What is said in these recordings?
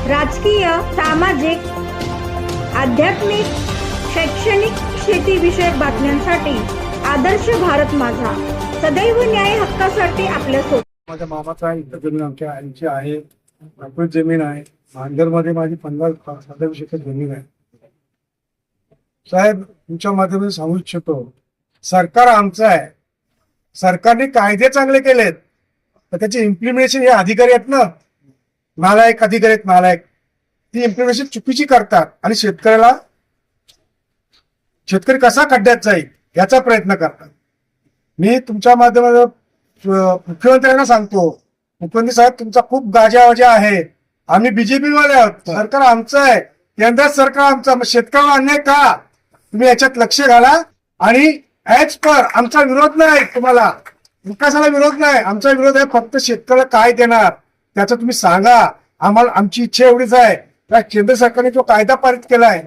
राजकीय, सामाजिक, आध्यात्मिक, शैक्षणिक, शेतीविषयक बातम्यांसाठी आदर्श भारत माझा सदैव न्याय हक्कासाठी आपल्यासोबत. माझ्या मामाचा इथं जमीन आमच्या आईची आहे, भरपूर जमीन आहे. मांजरमध्ये माझी 15-17 एकर जमीन आहे. साहेब, तुमच्या माध्यमातून सांगू इच्छितो, सरकार आमचं आहे. सरकारने कायदे चांगले केलेत, तर त्याचे इम्प्लिमेंटेशन हे अधिकारी आहेत ना, नालायक अधिकारी आहेत, नालायक. ती इम्प्लिमेंटेशन चुकीची करतात आणि शेतकरी कसा खड्ड्यात जाईल याचा प्रयत्न करतात. मी तुमच्या माध्यमातून मुख्यमंत्र्यांना सांगतो, मुख्यमंत्री साहेब, तुमचा खूप गाजावाजा आहे. आम्ही बीजेपी वाले आहोत, सरकार आमचं आहे, केंद्र सरकार आमचं. शेतकऱ्याला अन्याय का? तुम्ही याच्यात लक्ष घाला. आणि ऍज पर आमचा विरोध नाही, तुम्हाला विकासाला विरोध नाही, आमचा विरोध आहे फक्त शेतकऱ्याला काय देणार त्याचं तुम्ही सांगा आम्हाला. आमची इच्छा एवढीच आहे, त्या केंद्र सरकारने जो कायदा पारित केलाय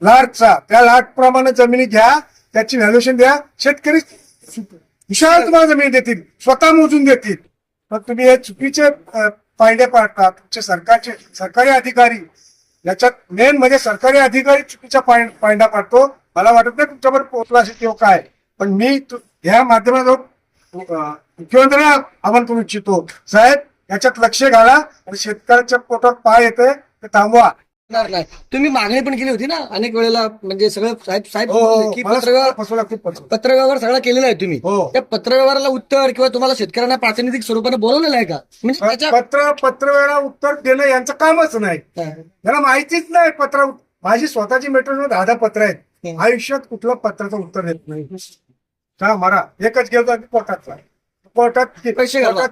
लाटचा, त्या लाट प्रमाणे जमिनी घ्या, त्याची व्हॅल्युएशन द्या. शेतकरी विशाल तुम्हाला जमीन देतील, स्वतः मोजून देतील. पण तुम्ही हे चुकीचे फायदे पाडता. तुमचे सरकारी अधिकारी, याच्यात मेन म्हणजे सरकारी अधिकारी चुकीचा फायदा पाडतो. मला वाटत नाही तुमच्यावर पोहोचला असेल किंवा काय, पण मी या माध्यमातून मुख्यमंत्र्यांना आवाहन करू इच्छितो, साहेब याच्यात लक्ष घाला आणि शेतकऱ्याच्या पोटात पाय येते ते थांबवा. नाही, तुम्ही मागणी पण केली होती ना अनेक वेळेला, म्हणजे सगळं साहेब की पत्रव्यवहार सगळा केलेला आहे तुम्ही. त्या पत्रव्यवहाराला उत्तर किंवा तुम्हाला शेतकऱ्यांना प्रातिनिधिक स्वरूपाने बोलवलेलं आहे का? म्हणजे पत्रव्यवहार उत्तर देणं यांचं कामच नाही, त्यांना माहितीच नाही. माझी स्वतःची मेट्रो 10 पत्र आहेत. आयुष्यात कुठलं पत्राचं उत्तर देत नाही. का मारा एकच गेलो कोर्टात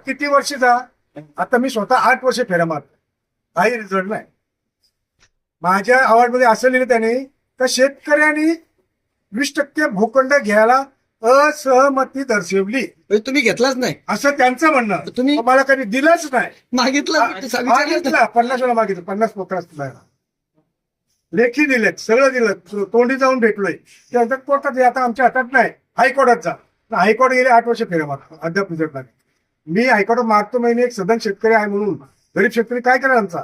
किती वर्ष जा. आता मी स्वतः 8 वर्ष फेऱ्या मारतो, काही रिझल्ट नाही. माझ्या अहवालमध्ये असं लिहिलं त्याने तर शेतकऱ्यांनी 20% भूखंड घ्यायला असहमती दर्शवली. तुम्ही घेतलाच नाही असं त्यांचं म्हणणं. तुम्ही मला कधी दिलंच नाही. मागितलं 50 वेळा मागितलं, 50 पत्र लेखी दिलेत, सगळं दिलं, तोंडी जाऊन भेटलोय. त्यानंतर कोर्टात आता आमच्या हातात नाही, हायकोर्टात जा. हायकोर्ट गेले 8 वर्ष फेऱ्या मारतो, अद्याप रिझल्ट नाही. मी हायकोर्टात मारतो, मी एक सदन शेतकरी आहे म्हणून. गरीब शेतकरी काय करा आमचा.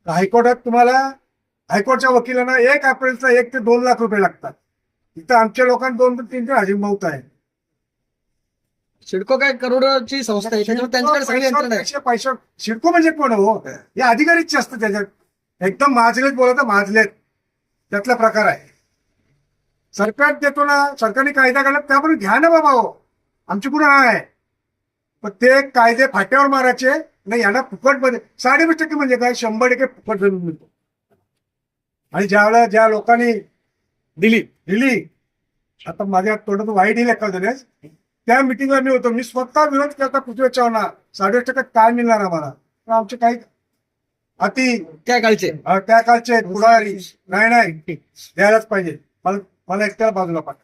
हायकोर्टात तुम्हाला हायकोर्टच्या वकिलांना 1 एप्रिलचा 1 ते 2 लाख रुपये लागतात. इथं आमच्या लोकांना 2 ते 3 हजार मौत आहे. सिडको काय करोडची संस्था आहे, त्यांच्याकडे सगळे यंत्रणा आहे. पैसा सिडको म्हणजे कोण हो? या अधिकारीच असतं त्याच्यात. एकदम माजलेत बोलत, माजलेत त्यातला प्रकार आहे. सरकार देतो ना, सरकारने कायदा काढला त्यामुळे घ्या ना बाबा हो, आमची कुठं आहे. पण ते कायदे फाट्यावर मारायचे नाही. यांना फुकटमध्ये 20% म्हणजे काय, 100% फुकट जमीन मिळतो. आणि ज्या लोकांनी दिली आता माझ्या तोंडात वाईट ही लेखा देण्यास, त्या मिटिंगला मी होतो. मी स्वतः विरोध केला पृथ्वी चव्हाणला. 20% काय मिळणार आम्हाला. आमचे काही अति त्या काळचे पुढारी नाही द्यायलाच पाहिजे. मला एकट्याला बाजूला पाठवा.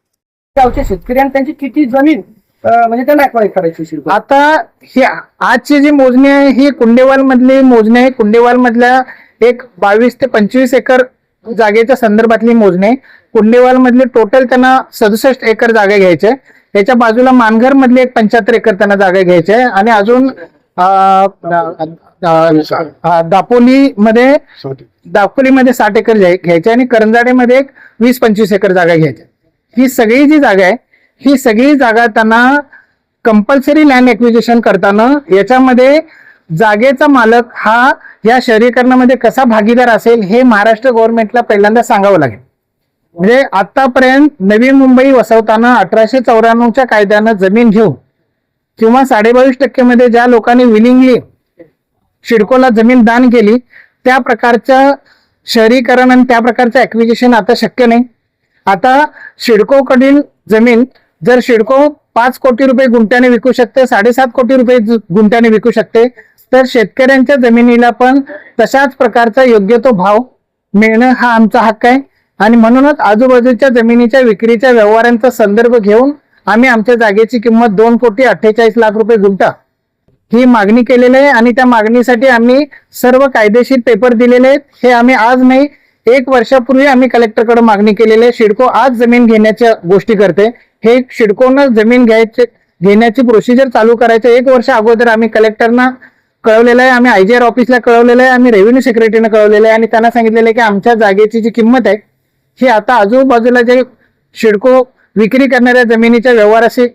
गावच्या शेतकऱ्यांनी त्यांची किती जमीन म्हणजे त्यांना करायची. आता हे आजची जी मोजणी आहे ही कुंडेवाल मधली मोजणी आहे. कुंडेवाल मधल्या एक 22 ते 25 एकर जागेच्या संदर्भातली मोजणी आहे. कुंडेवाल मधली टोटल त्यांना 67 एकर जागा घ्यायची आहे. त्याच्या बाजूला मानघर मधली एक 75 एकर त्यांना जागा घ्यायची आहे. आणि अजून दापोलीमध्ये 60 एकर घ्यायचे आणि करंजाडेमध्ये एक 20-25 एकर जागा घ्यायची. ही सगळी जी जागा आहे, ही सगळी जागा त्यांना कंपल्सरी लँड एक्विजिशन करताना याच्यामध्ये जागेचा मालक हा या शहरीकरणामध्ये कसा भागीदार असेल हे महाराष्ट्र गव्हर्नमेंटला पहिल्यांदा सांगावं लागेल. म्हणजे आतापर्यंत नवी मुंबई वसवताना 1894च्या कायद्यानं जमीन घेऊन किंवा 22.5% मध्ये ज्या लोकांनी विलिंगली सिडकोला जमीन दान केली, त्या प्रकारचं शहरीकरण आणि त्या प्रकारचं ऍक्विजिशन आता शक्य नाही. आता सिडकोकडील जमीन जर सिडको 5 कोटी रुपये गुंठ्याने विकू शकते, 7.5 कोटी रुपये गुंठ्याने विकू शकते, तर शेतकऱ्यांच्या जमिनीला पण तशाच प्रकारचा योग्य तो भाव मिळणं हा आमचा हक्क आहे. आणि म्हणूनच आजूबाजूच्या जमिनीच्या विक्रीच्या व्यवहारांचा संदर्भ घेऊन आम्ही आमच्या जागेची किंमत 2,48,00,000 रुपये गुंठा ही मागणी केलेली आहे. आणि त्या मागणीसाठी आम्ही सर्व कायदेशीर पेपर दिलेले आहेत. हे आम्ही आज नाही, 1 वर्षापूर्वी आम्ही कलेक्टरकडे मागणी केलेली आहे. सिडको आज जमीन घेण्याच्या गोष्टी करते. हे सिडकोनं जमीन घेण्याची प्रोसिजर चालू करायचं 1 वर्ष अगोदर आम्ही कलेक्टरना कळवलेलं आहे, आम्ही IGR ऑफिसला कळवलेलं आहे, आम्ही रेव्हेन्यू सेक्रेटरीने कळवलेलं आहे आणि त्यांना सांगितलेलं आहे की आमच्या जागेची जी किंमत आहे ही आता आजूबाजूला जे सिडको विक्री करणाऱ्या जमिनीच्या व्यवहाराशी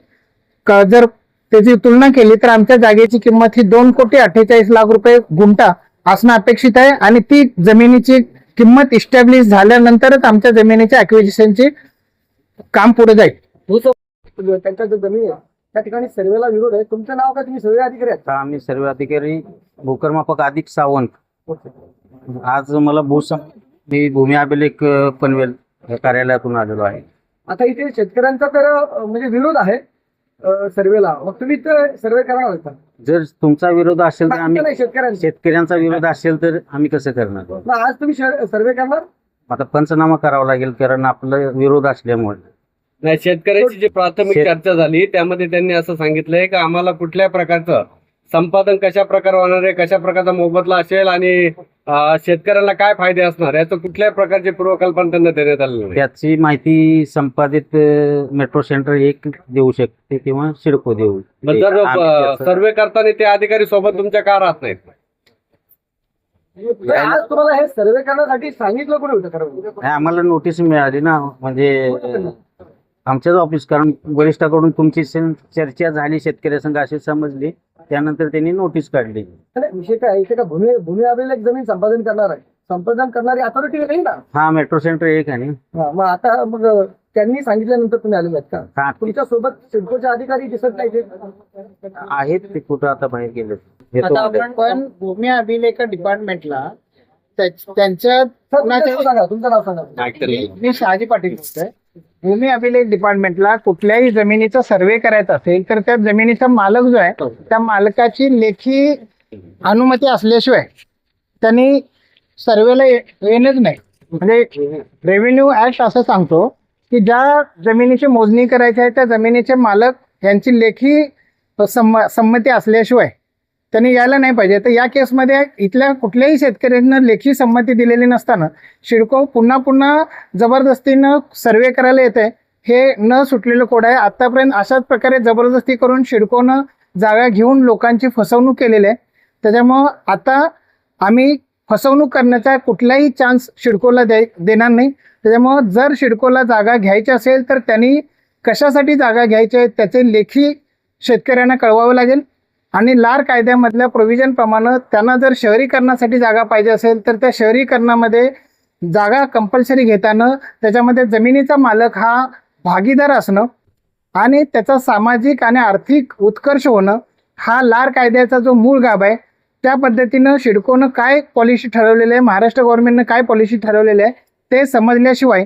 जर त्याची तुलना केली तर आमच्या जागेची किंमत ही 2,48,00,000 रुपये गुंठा असणं अपेक्षित आहे आणि ती जमिनीची किंमत इस्टॅब्लिश झाल्यानंतरच आमच्या जमिनीच्या ऍक्विजिशनची काम पुढे जाईल. त्यांच्या जो जमीन आहे त्या ठिकाणी सर्वेला विरोध आहे. तुमचं नाव का, तुम्ही सर्वे अधिकारी आहेत? आम्ही सर्व अधिकारी भूकरमापक अधिक सावंत. आज मला मी भूमी अभिलेख पनवेल या कार्यालयातून आलेलो आहे. आता इथे शेतकऱ्यांचा तर म्हणजे विरोध आहे सर्वेला, मग तुम्ही सर्वे करणार होता? जर तुमचा विरोध असेल तर आम्ही नाही, शेतकऱ्यांचा विरोध असेल तर आम्ही कसं करणार? मग आज तुम्ही सर्वे करणार? आता पंचनामा करावा लागेल कारण आपला विरोध असल्यामुळे. नाही, शेतकऱ्यांची जी प्राथमिक चर्चा झाली त्यामध्ये त्यांनी असं सांगितलंय की आम्हाला कुठल्या प्रकारचं संपादन कशा प्रकारे होणार आहे, कशा प्रकारचा मोबदला असेल आणि शेतकऱ्यांना काय फायदे असणार याचं कुठल्याही प्रकारची पूर्वकल्पना त्यांना देण्यात आलेली नाही. त्याची माहिती संपादित मेट्रो सेंटर एक देऊ शकते किंवा सिडको देऊ. जर सर्वे करताना ते अधिकारी सोबत तुमच्या का राहत नाहीत? आज तुम्हाला हे सर्वे करण्यासाठी सांगितलं कोणी होतं खरं? नाही, आम्हाला नोटीस मिळाली ना, म्हणजे आमच्याच ऑफिस, कारण वरिष्ठाकडून तुमची चर्चा झाली शेतकऱ्यासंग अशी समजली, त्यानंतर त्यांनी नोटीस काढली. विषय काय इथे का भूमी अभिलेख जमीन संपादन करणार आहे, संपादन करणारी अथॉरिटी नाही ना? हा, मेट्रो सेंटर एक आहे. मग आता मग त्यांनी सांगितल्यानंतर तुम्ही आले आहेत का? हा, तुमच्या सोबत सिडकोचे अधिकारी दिसत नाही ते? आहेत ते कुठं आता बाहेर गेले. आता आपण पण भूमी अभिलेख डिपार्टमेंटला त्यांच्या सांगा, तुमचं नाव सांगा. मी शहाजी पाटील बोलतोय. भूमी अभिलेख डिपार्टमेंटला कुठल्याही जमिनीचा सर्वे करायचा असेल तर त्या जमिनीचा मालक जो आहे त्या मालकाची लेखी अनुमती असल्याशिवाय त्यांनी सर्वेला येणंच नाही. म्हणजे रेव्हेन्यू ऍक्ट असं सांगतो की ज्या जमिनीची मोजणी करायची आहे त्या जमिनीचे मालक यांची लेखी संमती असल्याशिवाय त्यांनी यायला नाही पाहिजे. तर या केसमध्ये इथल्या कुठल्याही शेतकऱ्यांना लेखी संमती दिलेली नसताना सिडको पुन्हा पुन्हा जबरदस्तीनं सर्वे करायला येते, हे न सुटलेलं कोड आहे. आतापर्यंत अशाच प्रकारे जबरदस्ती करून सिडकोनं जागा घेऊन लोकांची फसवणूक केलेली आहे. त्याच्यामुळं आता आम्ही फसवणूक करण्याचा कुठलाही चान्स सिडकोला देणार नाही. त्याच्यामुळं जर सिडकोला जागा घ्यायची असेल तर त्यांनी कशासाठी जागा घ्यायची आहे त्याचे लेखी शेतकऱ्यांना कळवावं लागेल आणि लार कायद्यामधल्या प्रोव्हिजन प्रमाणे त्यांना जर शहरीकरणासाठी जागा पाहिजे असेल तर त्या शहरीकरणामध्ये जागा कंपल्सरी घेताना त्याच्यामध्ये जमिनीचा मालक हा भागीदार असणं आणि त्याचा सामाजिक आणि आर्थिक उत्कर्ष होणं हा लार कायद्याचा जो मूळ गाभ आहे त्या पद्धतीनं सिडकोनं काय पॉलिसी ठरवलेली आहे, महाराष्ट्र गव्हर्नमेंटनं काय पॉलिसी ठरवलेली आहे ते समजल्याशिवाय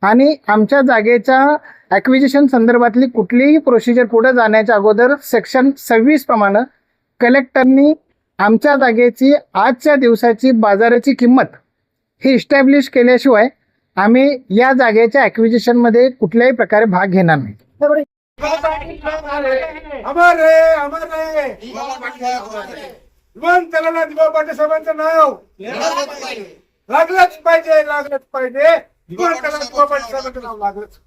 आणि आमच्या जागेच्या ॲक्विजिशन संदर्भातली कुठलीही प्रोसिजर पुढे जाण्याच्या अगोदर सेक्शन 26 प्रमाणे कलेक्टरनी आमच्या जागेची आजच्या दिवसाची बाजाराची किंमत ही इस्टॅब्लिश केल्याशिवाय आम्ही या जागेच्या ॲक्विजिशनमध्ये कुठल्याही प्रकारे भाग घेणार नाही. विमानतळाला दिवा पाटील साहेबांचं नाव लागलंच पाहिजे. विमानतळाला दिवा पाटील साहेबांचं नाव लागलंच.